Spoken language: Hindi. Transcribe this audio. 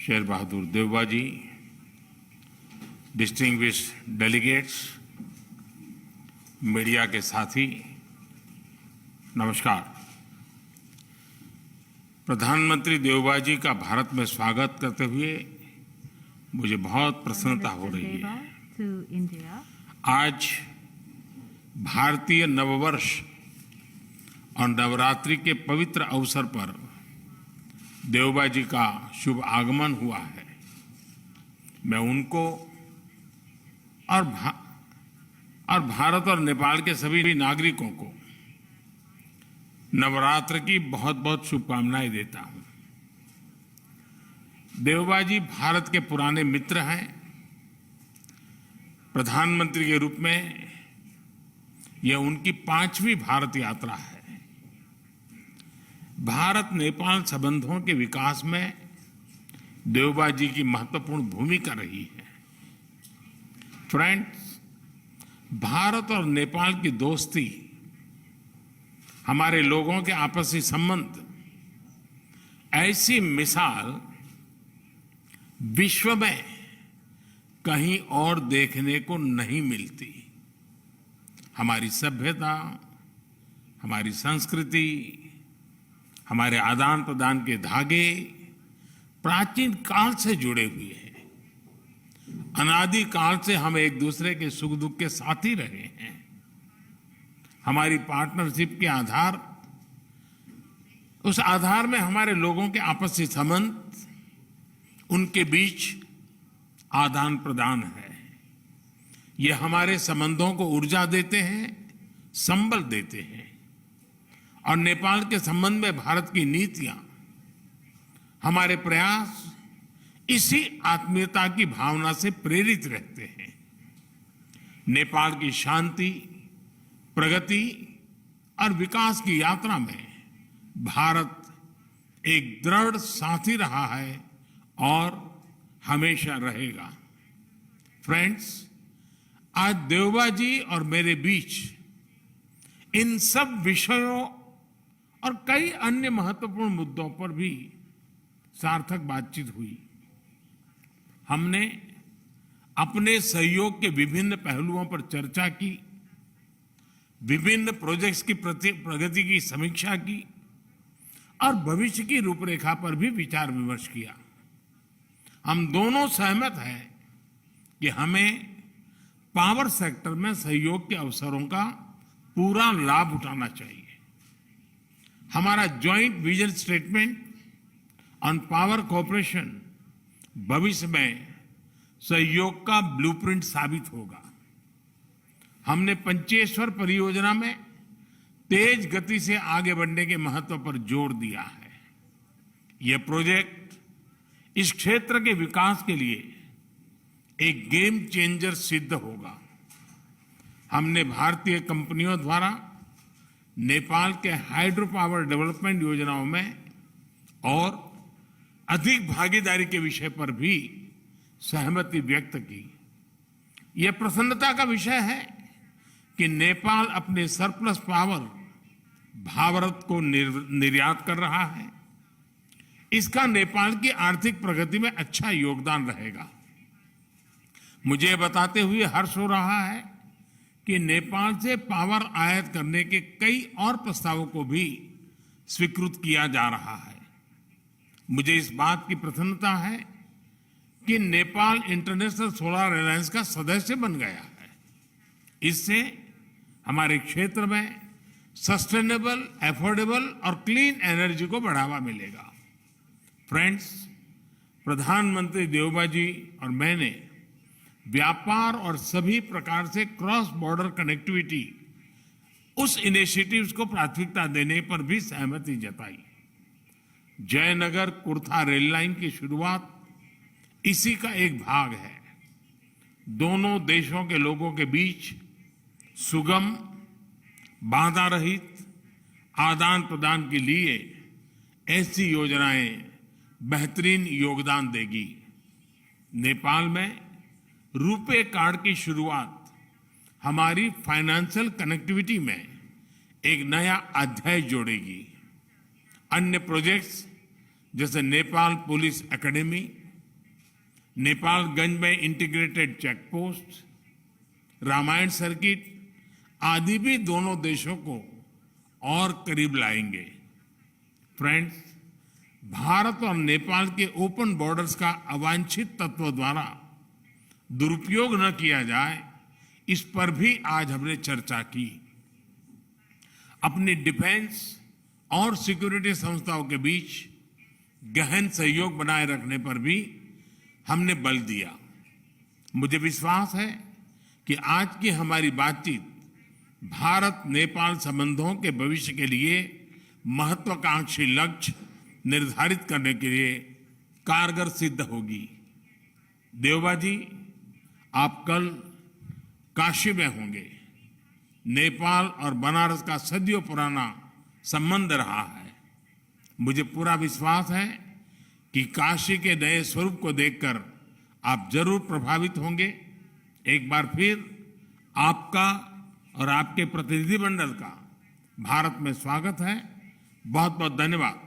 शेर बहादुर देवबा जी, डिस्टिंग्विश्ड डेलीगेट्स, मीडिया के साथी, नमस्कार। प्रधानमंत्री देवबा जी का भारत में स्वागत करते हुए मुझे बहुत प्रसन्नता हो रही है। आज भारतीय नववर्ष और नवरात्रि के पवित्र अवसर पर देवबा जी का शुभ आगमन हुआ है। मैं उनको और भारत और नेपाल के सभी नागरिकों को नवरात्र की बहुत बहुत शुभकामनाएं देता हूं। देवबा जी भारत के पुराने मित्र हैं। प्रधानमंत्री के रूप में यह उनकी 5वीं भारत यात्रा है। भारत नेपाल संबंधों के विकास में देवबा जी की महत्वपूर्ण भूमिका रही है। फ्रेंड्स, भारत और नेपाल की दोस्ती, हमारे लोगों के आपसी संबंध, ऐसी मिसाल विश्व में कहीं और देखने को नहीं मिलती। हमारी सभ्यता, हमारी संस्कृति, हमारे आदान प्रदान के धागे प्राचीन काल से जुड़े हुए हैं। अनादि काल से हम एक दूसरे के सुख दुख के साथी रहे हैं। हमारी पार्टनरशिप के उस आधार में हमारे लोगों के आपसी संबंध, उनके बीच आदान प्रदान है। ये हमारे संबंधों को ऊर्जा देते हैं, संबल देते हैं। और नेपाल के संबंध में भारत की नीतियां, हमारे प्रयास इसी आत्मीयता की भावना से प्रेरित रहते हैं। नेपाल की शांति, प्रगति और विकास की यात्रा में भारत एक दृढ़ साथी रहा है और हमेशा रहेगा। फ्रेंड्स, आज देवबा जी और मेरे बीच इन सब विषयों और कई अन्य महत्वपूर्ण मुद्दों पर भी सार्थक बातचीत हुई। हमने अपने सहयोग के विभिन्न पहलुओं पर चर्चा की, विभिन्न प्रोजेक्ट्स की प्रगति की समीक्षा की और भविष्य की रूपरेखा पर भी विचार विमर्श किया। हम दोनों सहमत हैं कि हमें पावर सेक्टर में सहयोग के अवसरों का पूरा लाभ उठाना चाहिए। हमारा joint vision statement on power cooperation भविष्य में सहयोग का ब्लूप्रिंट साबित होगा। हमने पंचेश्वर परियोजना में तेज गति से आगे बढ़ने के महत्व पर जोर दिया है। यह प्रोजेक्ट इस क्षेत्र के विकास के लिए एक गेम चेंजर सिद्ध होगा। हमने भारतीय कंपनियों द्वारा नेपाल के हाइड्रो पावर डेवलपमेंट योजनाओं में और अधिक भागीदारी के विषय पर भी सहमति व्यक्त की। यह प्रसन्नता का विषय है कि नेपाल अपने सरप्लस पावर भारत को निर्यात कर रहा है। इसका नेपाल की आर्थिक प्रगति में अच्छा योगदान रहेगा। मुझे बताते हुए हर्ष हो रहा है कि नेपाल से पावर आयात करने के कई और प्रस्तावों को भी स्वीकृत किया जा रहा है। मुझे इस बात की प्रसन्नता है कि नेपाल इंटरनेशनल सोलर अलायंस का सदस्य बन गया है। इससे हमारे क्षेत्र में सस्टेनेबल, अफोर्डेबल और क्लीन एनर्जी को बढ़ावा मिलेगा। फ्रेंड्स, प्रधानमंत्री देवबा जी और मैंने व्यापार और सभी प्रकार से क्रॉस बॉर्डर कनेक्टिविटी, उस इनिशिएटिव्स को प्राथमिकता देने पर भी सहमति जताई। जयनगर कुर्था रेल लाइन की शुरुआत इसी का एक भाग है। दोनों देशों के लोगों के बीच सुगम, बाधा रहित आदान प्रदान के लिए ऐसी योजनाएं बेहतरीन योगदान देगी। नेपाल में रुपे कार्ड की शुरुआत हमारी फाइनेंशियल कनेक्टिविटी में एक नया अध्याय जोड़ेगी। अन्य प्रोजेक्ट्स जैसे नेपाल पुलिस एकेडमी, नेपालगंज में integrated check post, Ramayan circuit आदि भी दोनों देशों को और करीब लाएंगे। फ्रेंड्स, भारत और नेपाल के ओपन बॉर्डर्स का अवांछित तत्व द्वारा दुरुपयोग न किया जाए, इस पर भी आज हमने चर्चा की। अपनी डिफेंस और सिक्योरिटी संस्थाओं के बीच गहन सहयोग बनाए रखने पर भी हमने बल दिया। मुझे विश्वास है कि आज की हमारी बातचीत भारत नेपाल संबंधों के भविष्य के लिए महत्वाकांक्षी लक्ष्य निर्धारित करने के लिए कारगर सिद्ध होगी। देवबा जी, आप कल काशी में होंगे। नेपाल और बनारस का सदियों पुराना संबंध रहा है। मुझे पूरा विश्वास है कि काशी के नए स्वरूप को देखकर आप जरूर प्रभावित होंगे। एक बार फिर आपका और आपके प्रतिनिधिमंडल का भारत में स्वागत है। बहुत बहुत धन्यवाद।